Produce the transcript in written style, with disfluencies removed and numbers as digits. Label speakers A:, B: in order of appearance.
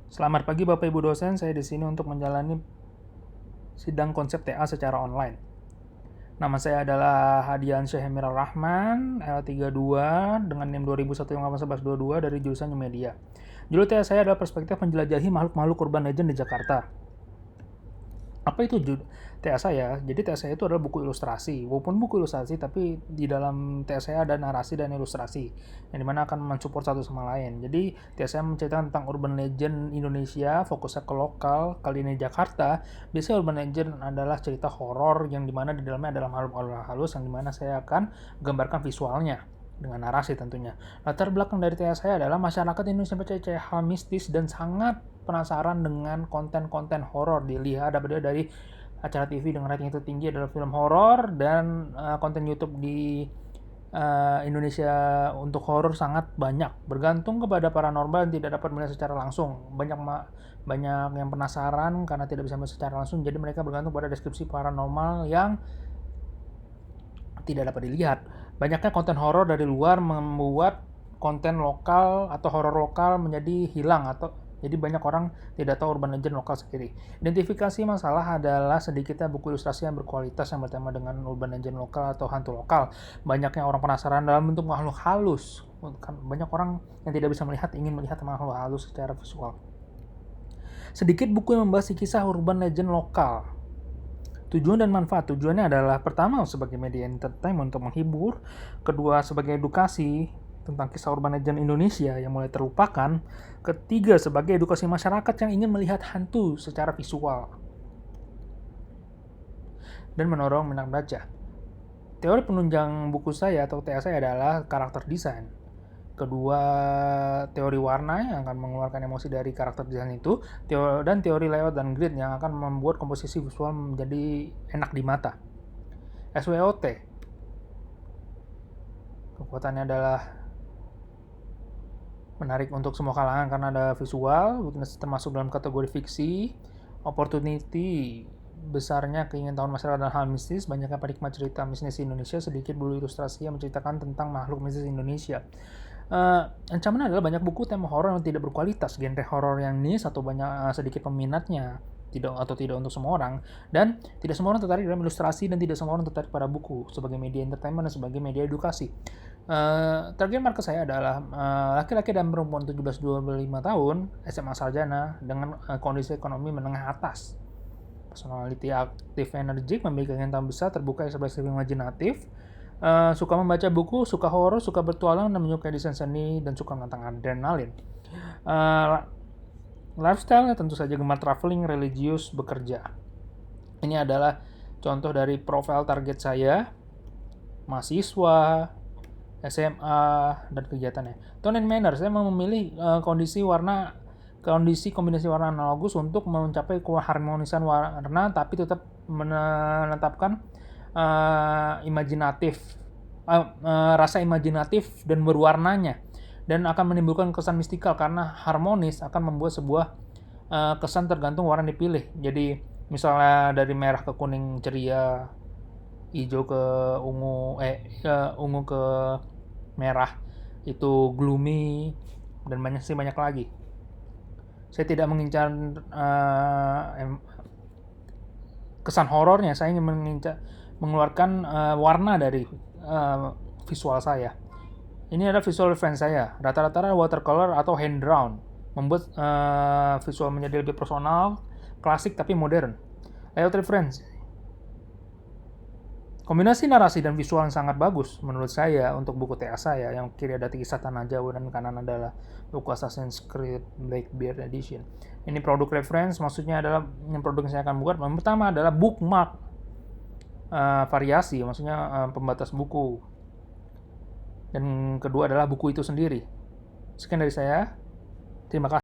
A: Selamat pagi Bapak Ibu dosen, saya di sini untuk menjalani sidang konsep TA secara online. Nama saya adalah Hadian Syahemiral Rahman, L32 dengan NIM 20011122 dari jurusan New Media. Judul TA saya adalah perspektif menjelajahi makhluk-makhluk urban legend di Jakarta. Apa itu TA saya? Jadi TA saya itu adalah buku ilustrasi. Walaupun buku ilustrasi, tapi di dalam TA saya ada narasi dan ilustrasi, yang dimana akan mensupport satu sama lain. Jadi TA saya menceritakan tentang urban legend Indonesia, fokusnya ke lokal, kali ini Jakarta. Biasanya urban legend adalah cerita horor yang dimana di dalamnya adalah makhluk halus, yang dimana saya akan gambarkan visualnya dengan narasi tentunya. Latar belakang dari TA saya adalah masyarakat Indonesia percaya hal mistis dan sangat penasaran dengan konten-konten horor. Dilihat dari acara TV dengan rating itu tinggi adalah film horor, dan konten YouTube di Indonesia untuk horor sangat banyak, bergantung kepada paranormal yang tidak dapat melihat secara langsung. Banyak yang penasaran karena tidak bisa melihat secara langsung, jadi mereka bergantung pada deskripsi paranormal yang tidak dapat dilihat. Banyaknya konten horor dari luar membuat konten lokal atau horor lokal menjadi hilang, atau jadi banyak orang tidak tahu urban legend lokal sendiri. Identifikasi masalah adalah sedikitnya buku ilustrasi yang berkualitas yang bertema dengan urban legend lokal atau hantu lokal. Banyaknya orang penasaran dalam bentuk makhluk halus. Banyak orang yang tidak bisa melihat ingin melihat makhluk halus secara visual. Sedikit buku yang membahas kisah urban legend lokal. Tujuan dan manfaat. Tujuannya adalah pertama sebagai media entertainment untuk menghibur, kedua sebagai edukasi tentang kisah urban legend Indonesia yang mulai terlupakan, ketiga sebagai edukasi masyarakat yang ingin melihat hantu secara visual, dan mendorong minat baca. Teori penunjang buku saya atau TA saya adalah karakter desain. Kedua, teori warna yang akan mengeluarkan emosi dari karakter desain itu, dan teori layout dan grid yang akan membuat komposisi visual menjadi enak di mata. SWOT, kekuatannya adalah menarik untuk semua kalangan karena ada visual, weakness termasuk dalam kategori fiksi. Opportunity, besarnya keinginan tahu masyarakat dan hal mistis, banyaknya penikmat cerita mistis Indonesia, sedikit bulu ilustrasi yang menceritakan tentang makhluk mistis Indonesia. Ancaman adalah banyak buku tema horor yang tidak berkualitas, genre horor yang niche atau banyak sedikit peminatnya, tidak untuk semua orang, dan tidak semua orang tertarik dalam ilustrasi, dan tidak semua orang tertarik pada buku sebagai media entertainment dan sebagai media edukasi. Target market saya adalah laki-laki dan perempuan 17-25 tahun, SMA sarjana dengan kondisi ekonomi menengah atas. Personality aktif, energik, memiliki keinginan besar, terbuka, ekspresif, imajinatif, suka membaca buku, suka horor, suka bertualang, dan menyukai desain seni, dan suka menantang adrenalin. Lifestyle tentu saja gemar traveling, religius, bekerja. Ini adalah contoh dari profil target saya, mahasiswa, SMA, dan kegiatannya. Tone and manner, saya memilih kondisi kombinasi warna analogus untuk mencapai keharmonisan warna, tapi tetap menetapkan rasa imajinatif dan berwarnanya, dan akan menimbulkan kesan mistikal karena harmonis akan membuat sebuah kesan tergantung warna yang dipilih. Jadi misalnya dari merah ke kuning ceria, hijau ke ungu ke merah itu gloomy, dan banyak lagi. Saya tidak mengincar kesan horornya, saya ingin mengeluarkan warna dari visual saya. Ini adalah visual reference saya, rata-rata watercolor atau hand drawn, membuat visual menjadi lebih personal, klasik tapi modern. Layout reference, kombinasi narasi dan visual yang sangat bagus menurut saya untuk buku TA saya. Yang kiri ada Kisah Tanah Jawa dan kanan adalah buku Assassin's Creed Blackbeard Edition. Ini produk reference, maksudnya adalah yang produk yang saya akan buat. Yang pertama adalah bookmark, variasi, maksudnya pembatas buku. Dan kedua adalah buku itu sendiri. Sekian dari saya. Terima kasih.